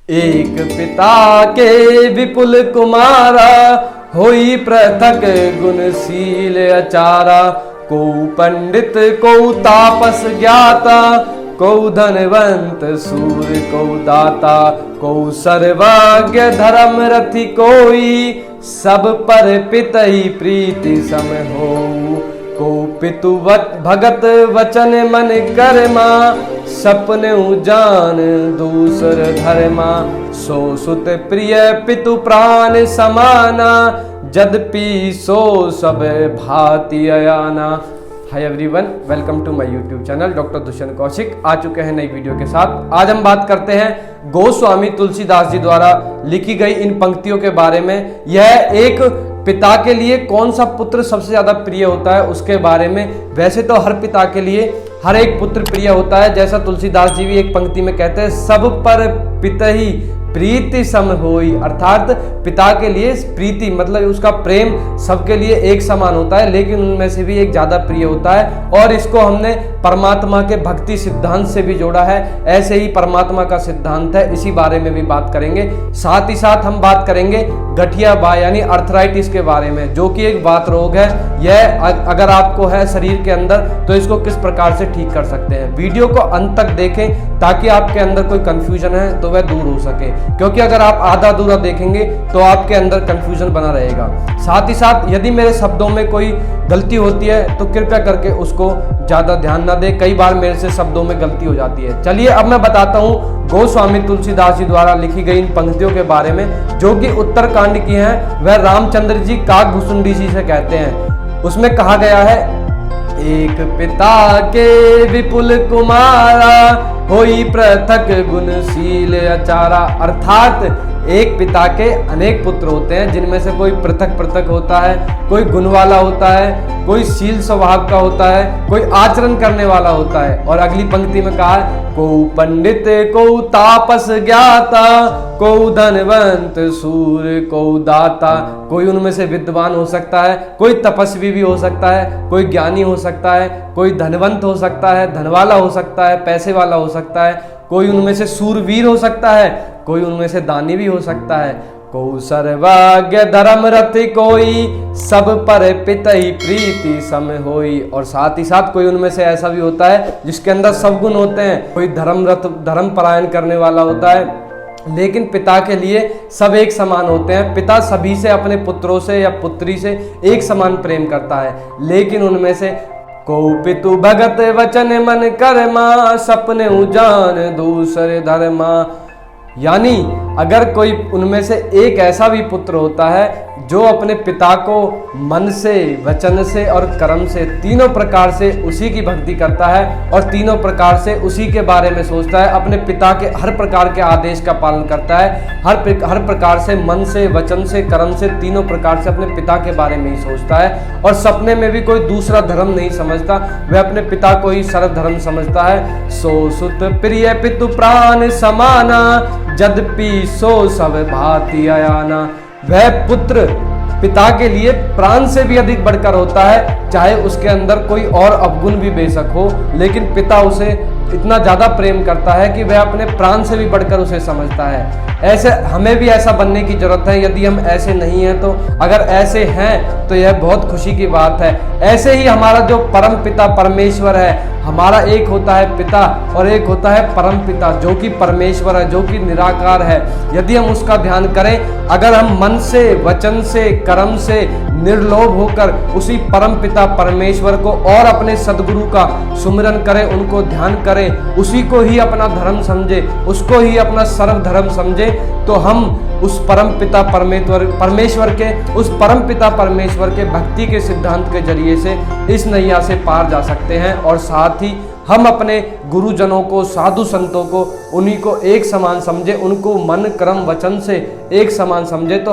एक पिता के विपुल कुमारा, होई पृथक गुणशील अचारा। को पंडित को तापस ज्ञाता, को धनवंत सूर को दाता। को सर्वज्ञ धर्म रथि कोई, सब पर पितहि प्रीति सम होऊ। को पितु भगत वचन मन कर्मा, सपने जान दूसर धर्मा। सो सुत प्रिय पितु प्राण समाना, यद्यपि सो सब भांति अयाना। Hi everyone, welcome to my YouTube channel doctor Dushyant Kaushik. आ चुके हैं नई वीडियो के साथ। आज हम बात करते हैं गोस्वामी तुलसीदास जी द्वारा लिखी गई इन पंक्तियों के बारे में। यह एक पिता के लिए कौन सा पुत्र सबसे ज्यादा प्रिय होता है उसके बारे में। वैसे तो हर पिता के लिए हर एक पुत्र प्रिय होता है, जैसा तुलसीदास जी भी एक पंक्ति में कहते हैं, सब पर पितहि प्रीति सम होई। अर्थात पिता के लिए प्रीति मतलब उसका प्रेम सबके लिए एक समान होता है, लेकिन उनमें से भी एक ज्यादा प्रिय होता है। और इसको हमने परमात्मा के भक्ति सिद्धांत से भी जोड़ा है। ऐसे ही परमात्मा का सिद्धांत है, इसी बारे में भी बात करेंगे। साथ ही साथ हम बात करेंगे गठिया बाय यानी अर्थराइटिस के बारे में, जो कि एक वात रोग है। यह अगर आपको है शरीर के अंदर तो इसको किस प्रकार से ठीक कर सकते हैं। वीडियो को अंत तक देखें ताकि आपके अंदर कोई कंफ्यूजन है तो वह दूर हो सके, क्योंकि अगर आप आधा अधूरा देखेंगे तो आपके अंदर कंफ्यूजन बना रहेगा। साथ ही साथ यदि मेरे शब्दों में कोई गलती होती है तो कृपया करके उसको ज्यादा ध्यान ना दें। कई बार मेरे से शब्दों में गलती हो जाती है। चलिए अब मैं बताता हूँ गोस्वामी तुलसीदास जी द्वारा लिखी गई इन पंक्तियों के बारे में, जो कि उत्तरकांड की हैं। वह रामचंद्र जी काकभूषुंडी जी से कहते हैं। उसमें कहा गया है, एक पिता के विपुल कुमारा, होई पृथक गुणशील अचारा। अर्थात एक पिता के अनेक पुत्र होते हैं, जिनमें से कोई पृथक पृथक होता है, कोई गुण वाला होता है, कोई शील स्वभाव का होता है, कोई आचरण करने वाला होता है। और अगली पंक्ति में कहा है, को पंडित को तापस ज्ञाता, को धनवंत सूर को दाता। कोई उनमें से विद्वान हो सकता है, कोई तपस्वी भी हो सकता है, कोई ज्ञानी हो सकता है, कोई धनवंत हो सकता है, धनवाला हो सकता है, पैसे वाला हो सकता है, कोई उनमें से सूरवीर हो सकता है, कोई उनमें से दानी भी हो सकता है। को सर्वज्ञ धर्म रथि कोई, सब पर पितहि प्रीति सम होई। और साथ ही साथ कोई उनमें से ऐसा भी होता है जिसके अंदर सब गुण होते हैं। कोई धर्म परायण करने वाला होता है, लेकिन पिता के लिए सब एक समान होते हैं। पिता सभी से, अपने पुत्रों से या पुत्री से एक समान प्रेम करता है, लेकिन उनमें से को पितु भगत वचन मन कर्मा, सपने जान दूसरे धर्मा। यानी अगर कोई उनमें से एक ऐसा भी पुत्र होता है जो अपने पिता को मन से, वचन से और कर्म से, तीनों प्रकार से उसी की भक्ति करता है और तीनों प्रकार से उसी के बारे में सोचता है, अपने पिता के हर प्रकार के आदेश का पालन करता है, हर प्रकार से, मन से, वचन से, कर्म से, तीनों प्रकार से अपने पिता के बारे में ही सोचता है। और सपने में भी कोई दूसरा धर्म नहीं समझता, वह अपने पिता को ही सर्वधर्म समझता है। सो सुत प्रिय पितु प्राण समाना, यद्यपि सो सब भांति अयाना। वह पुत्र पिता के लिए प्राण से भी अधिक बढ़कर होता है, चाहे उसके अंदर कोई और अवगुण भी बेशक हो, लेकिन पिता उसे इतना ज्यादा प्रेम करता है कि वह अपने प्राण से भी बढ़कर उसे समझता है। ऐसे हमें भी ऐसा बनने की जरूरत है। यदि हम ऐसे नहीं हैं तो, अगर ऐसे हैं तो यह बहुत खुशी की बात है। ऐसे ही हमारा जो परम पिता परमेश्वर है, हमारा एक होता है पिता और एक होता है परम पिता, जो कि परमेश्वर है, जो कि निराकार है। यदि हम उसका ध्यान करें, अगर हम मन से, वचन से, कर्म से निर्लोभ होकर उसी परम पिता परमेश्वर को और अपने सदगुरु का सुमिरन करें, उनको ध्यान करें, उसी को ही अपना धर्म समझे, उसको ही अपना सर्व धर्म समझे, तो हम उस परम पिता परमेश्वर के, उस परम पिता परमेश्वर के भक्ति के सिद्धांत के जरिए से इस नैया से पार जा सकते हैं। और साथ ही हम अपने गुरुजनों को, साधु संतों को, उन्हीं को एक समान समझे, उनको मन, कर्म, वचन से एक समान समझे, तो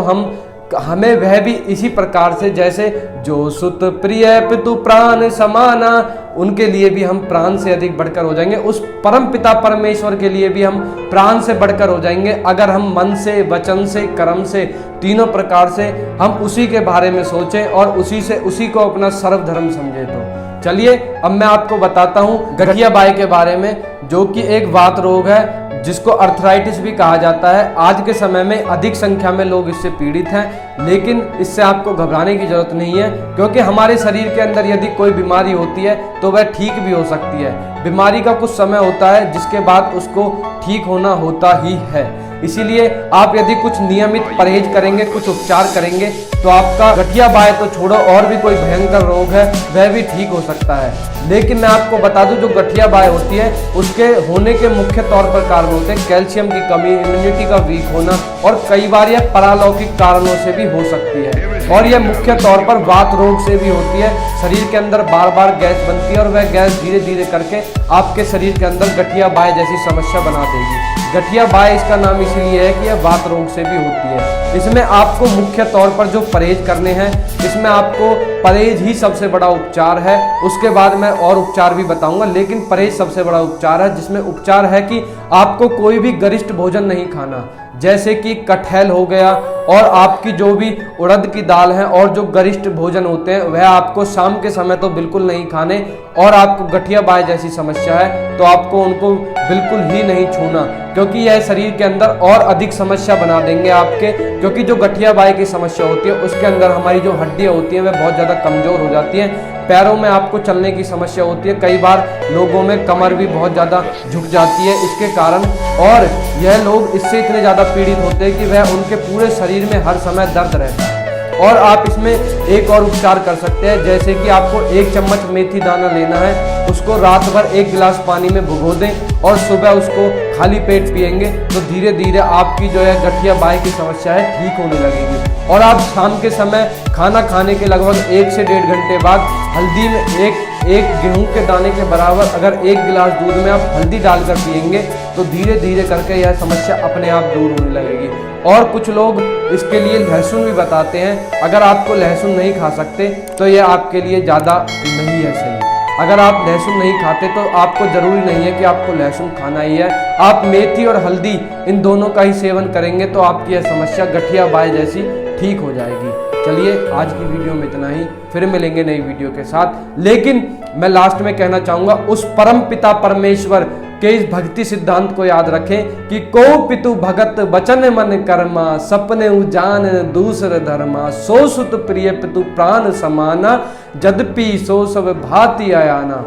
हमें वह भी इसी प्रकार से, जैसे जो सुत प्रिय पितु प्राण समाना, उनके लिए भी हम प्राण से अधिक बढ़कर हो जाएंगे। उस परम पिता परमेश्वर के लिए भी हम प्राण से बढ़कर हो जाएंगे, अगर हम मन से, वचन से, कर्म से, तीनों प्रकार से हम उसी के बारे में सोचें और उसी को अपना सर्व धर्म समझे। तो चलिए अब मैं आपको बताता हूँ गठिया बाई के बारे में, जो कि एक वात रोग है। जिसको अर्थराइटिस भी कहा जाता है। आज के समय में अधिक संख्या में लोग इससे पीड़ित हैं, लेकिन इससे आपको घबराने की जरूरत नहीं है, क्योंकि हमारे शरीर के अंदर यदि कोई बीमारी होती है तो वह ठीक भी हो सकती है। बीमारी का कुछ समय होता है जिसके बाद उसको ठीक होना होता ही है। इसीलिए आप यदि कुछ नियमित परहेज करेंगे, कुछ उपचार करेंगे, तो आपका गठिया बाय तो छोड़ो, और भी कोई भयंकर रोग है वह भी ठीक हो सकता है। लेकिन मैं आपको बता दूं, जो गठिया बाय होती है उसके होने के मुख्य तौर पर कारण होते हैं कैल्शियम की कमी, इम्यूनिटी का वीक होना, और कई बार यह पारलौकिक कारणों से भी हो सकती है। और यह मुख्य तौर पर वात रोग से भी होती है। शरीर के अंदर बार बार गैस बनती है और वह गैस धीरे धीरे करके आपके शरीर के अंदर गठिया बाय जैसी समस्या बना देगी। गठिया बाय इसका नाम इसलिए है कि यह वात रोग से भी होती है। इसमें आपको मुख्य तौर पर जो परहेज करने हैं, इसमें आपको परहेज ही सबसे बड़ा उपचार है। उसके बाद मैं और उपचार भी बताऊंगा, लेकिन परहेज सबसे बड़ा उपचार है, जिसमें उपचार है कि आपको कोई भी गरिष्ठ भोजन नहीं खाना, जैसे कि कटहल हो गया, और आपकी जो भी उड़द की दाल है, और जो गरिष्ठ भोजन होते हैं वह आपको शाम के समय तो बिल्कुल नहीं खाने। और आपको गठिया बाय जैसी समस्या है तो आपको उनको बिल्कुल ही नहीं छूना, क्योंकि यह शरीर के अंदर और अधिक समस्या बना देंगे आपके। क्योंकि जो गठिया बाय की समस्या होती है उसके अंदर हमारी जो हड्डियां होती हैं वह बहुत ज़्यादा कमज़ोर हो जाती हैं। पैरों में आपको चलने की समस्या होती है, कई बार लोगों में कमर भी बहुत ज़्यादा झुक जाती है इसके कारण। और यह लोग इससे इतने ज़्यादा पीड़ित होते हैं कि वह उनके पूरे शरीर में हर समय दर्द रहता है। और आप इसमें एक और उपचार कर सकते हैं, जैसे कि आपको 1 चम्मच मेथी दाना लेना है, उसको रात भर 1 गिलास पानी में भिगो दें और सुबह उसको खाली पेट पिएंगे, तो धीरे धीरे आपकी जो है गठिया बाय की समस्या है ठीक होने लगेगी। और आप शाम के समय खाना खाने के लगभग 1 से 1.5 घंटे बाद हल्दी में एक गेहूं के दाने के बराबर अगर 1 गिलास दूध में आप हल्दी डालकर पिएंगे, तो धीरे धीरे करके यह समस्या अपने आप दूर होने लगेगी। और कुछ लोग इसके लिए लहसुन भी बताते हैं। अगर आपको लहसुन नहीं खा सकते तो यह आपके लिए ज़्यादा नहीं है सही। अगर आप लहसुन नहीं खाते तो आपको ज़रूरी नहीं है कि आपको लहसुन खाना ही है। आप मेथी और हल्दी इन दोनों का ही सेवन करेंगे तो आपकी यह समस्या गठिया बाय जैसी ठीक हो जाएगी। चलिए आज की वीडियो में इतना ही, फिर मिलेंगे नई वीडियो के साथ। लेकिन मैं लास्ट में कहना चाहूँगा, उस परम पिता परमेश्वर के इस भक्ति सिद्धांत को याद रखें कि को पितु भगत बचन मन कर्मा, सपने उजान दूसर धर्मा, सो सुत प्रिय पितु प्राण समाना, जदपि सो सब भांति आयाना।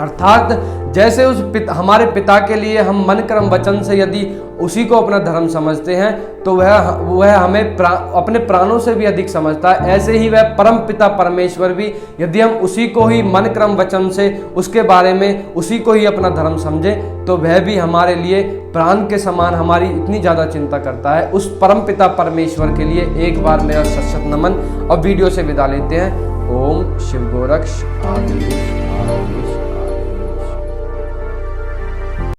अर्थात जैसे उस हमारे पिता के लिए हम मन कर्म वचन से यदि उसी को अपना धर्म समझते हैं तो वह हमें अपने प्राणों से भी अधिक समझता है। ऐसे ही वह परम पिता परमेश्वर भी, यदि हम उसी को ही मन कर्म वचन से उसके बारे में उसी को ही अपना धर्म समझें, तो वह भी हमारे लिए प्राण के समान हमारी इतनी ज़्यादा चिंता करता है। उस परम पिता परमेश्वर के लिए एक बार मेरा सत नमन। और वीडियो से विदा लेते हैं। ओम शिव गोरक्ष आदि।